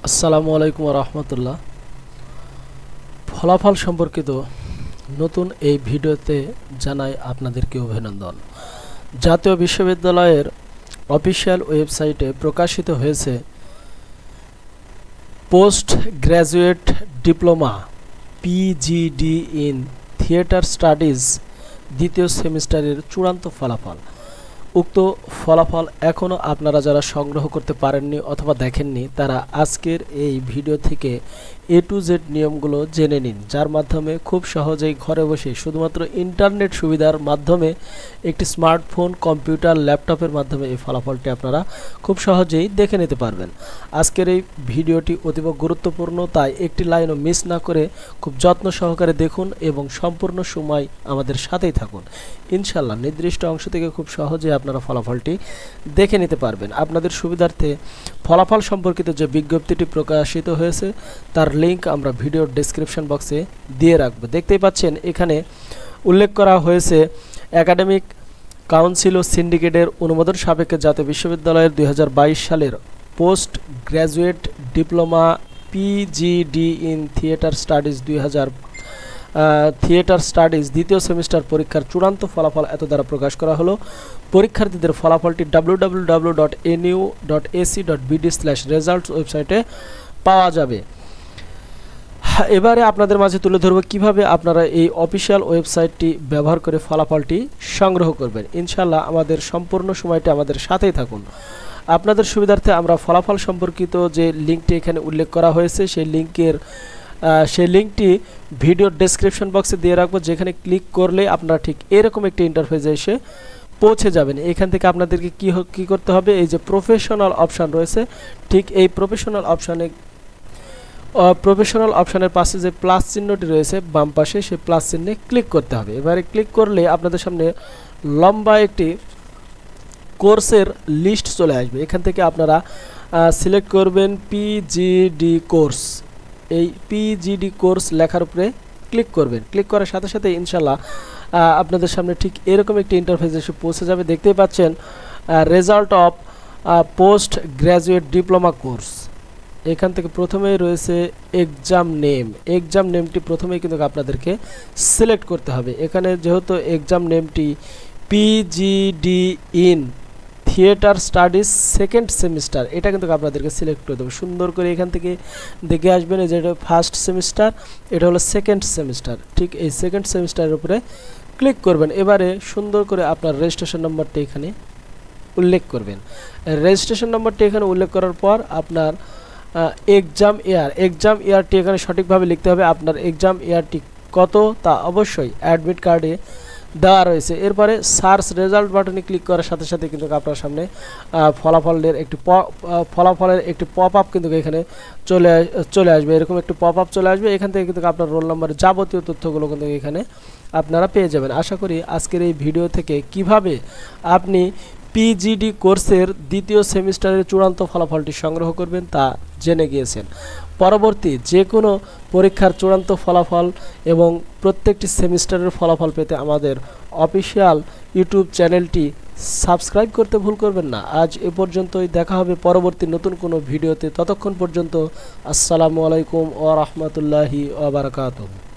আসসালামু আলাইকুম ওয়া রাহমাতুল্লাহ। ফলাফল সম্পর্কিত নতুন এই ভিডিওতে জানাই আপনাদেরকে অভিনন্দন। জাতীয় বিশ্ববিদ্যালয়ের অফিসিয়াল ওয়েবসাইটে প্রকাশিত হয়েছে post graduate diploma PGD in theatre studies দ্বিতীয় সেমিস্টারের চূড়ান্ত ফলাফল। উক্ত ফলাফল এখনও আপনারা যারা সংগ্রহ করতে পারেননি অথবা দেখেননি তারা আজকের এই ভিডিও থেকে A to Z নিয়মগুলো জেনে নিন, যার মাধ্যমে খুব সহজেই ঘরে বসে শুধুমাত্র ইন্টারনেট সুবিধার মাধ্যমে একটি স্মার্টফোন, কম্পিউটার, ল্যাপটপের মাধ্যমে এই ফলাফলটি আপনারা খুব সহজেই দেখে নিতে পারবেন। আজকের এই ভিডিওটি অতীব গুরুত্বপূর্ণ, তাই একটি লাইনও মিস না করে খুব যত্ন সহকারে দেখুন এবং সম্পূর্ণ সময় আমাদের সাথেই থাকুন। ইনশাল্লাহ নির্দিষ্ট অংশ থেকে খুব সহজে আপনারা ফলাফলটি দেখে নিতে পারবেন। আপনাদের সুবিধার্থে ফলাফল সম্পর্কিত যে বিজ্ঞপ্তিটি প্রকাশিত হয়েছে তার লিংক আমরা ভিডিওর ডেসক্রিপশন বক্সে দিয়ে রাখবো। দেখতেই পাচ্ছেন এখানে উল্লেখ করা হয়েছে একাডেমিক কাউন্সিল ও সিন্ডিকেটের অনুমোদন সাপেক্ষে জাতীয় বিশ্ববিদ্যালয়ের 2022 সালের post graduate diploma PGD in theatre studies theatre studies দ্বিতীয় সেমিস্টার পরীক্ষার চূড়ান্ত ফলাফল এত দ্বারা প্রকাশ করা হলো। পরীক্ষার্থীদের ফলাফলটি www.nu.ac.bd/results ওয়েবসাইটে পাওয়া যাবে। এবারে আপনাদের মাঝে তুলে ধরব কিভাবে আপনারা এই অফিসিয়াল ওয়েবসাইটটি ব্যবহার করে ফলাফলটি সংগ্রহ করবেন। ইনশাল্লাহ আমাদের সম্পূর্ণ সময়টি আমাদের সাথেই থাকুন। আপনাদের সুবিধার্থে আমরা ফলাফল সম্পর্কিত যে লিঙ্কটি এখানে উল্লেখ করা হয়েছে সেই লিঙ্কটি ভিডিওর ডেসক্রিপশন বক্সে দিয়ে রাখবো, যেখানে ক্লিক করলে আপনারা ঠিক এরকম একটি ইন্টারফেসে এসে পৌঁছে যাবেন। এখান থেকে আপনাদেরকে কি করতে হবে, এই যে প্রফেশনাল অপশান রয়েছে ঠিক এই প্রফেশনাল অপশানের পাশে যে প্লাস চিহ্নটি রয়েছে বাম পাশে, সেই প্লাস চিহ্নে ক্লিক করতে হবে। এবারে ক্লিক করলে আপনাদের সামনে লম্বা একটি কোর্সের লিস্ট চলে আসবে। এখান থেকে আপনারা সিলেক্ট করবেন পিজিডি কোর্স। এই পিজিডি কোর্স লেখার উপরে ক্লিক করবেন। ক্লিক করার সাথে সাথে ইনশাল্লাহ আপনাদের সামনে ঠিক এরকম একটি ইন্টারফেস এসে পৌঁছে যাবে। দেখতেই পাচ্ছেন result of post graduate diploma course. এখান থেকে প্রথমেই রয়েছে এক্সাম নেমটি প্রথমেই কিন্তু আপনাদেরকে সিলেক্ট করতে হবে। এখানে যেহেতু এক্সাম নেমটি PGD in theatre studies second semester, এটা কিন্তু আপনাদেরকে সিলেক্ট করতে হবে। সুন্দর করে এখান থেকে দেখে আসবেন এই যে এটা ফার্স্ট সেমিস্টার, এটা হলো সেকেন্ড সেমিস্টার। ঠিক এই সেকেন্ড সেমিস্টারের উপরে ক্লিক করবেন। এবারে সুন্দর করে আপনার রেজিস্ট্রেশন নম্বরটি এখানে উল্লেখ করবেন। রেজিস্ট্রেশন নম্বরটি এখানে উল্লেখ করার পর আপনার এক্সাম ইয়ারটি এখানে সঠিকভাবে লিখতে হবে। আপনার এক্সাম ইয়ারটি কত তা অবশ্যই অ্যাডমিট কার্ডে দেওয়া রয়েছে। এরপরে সার্চ রেজাল্ট বাটনে ক্লিক করার সাথে সাথে কিন্তু আপনার সামনে ফলাফলের একটি পপ আপ কিন্তু এখানে চলে আসবে। এরকম একটি পপ আপ চলে আসবে। এখান থেকে কিন্তু আপনার রোল নাম্বারের যাবতীয় তথ্যগুলো কিন্তু এখানে আপনারা পেয়ে যাবেন। আশা করি আজকের এই ভিডিও থেকে কিভাবে আপনি পিজিডি কোর্সের দ্বিতীয় সেমিস্টারের চূড়ান্ত ফলাফলটি সংগ্রহ করবেন তা জেনে গিয়েছেন। পরবর্তী যে কোনো পরীক্ষার চূড়ান্ত ফলাফল এবং প্রত্যেকটি সেমিস্টারের ফলাফল পেতে আমাদের অফিসিয়াল ইউটিউব চ্যানেলটি সাবস্ক্রাইব করতে ভুল করবেন না। আজ এ পর্যন্তই, দেখা হবে পরবর্তী নতুন কোনো ভিডিওতে। ততক্ষণ পর্যন্ত আসসালামু আলাইকুম ওয়া রাহমাতুল্লাহি ওয়া বারাকাতুহু।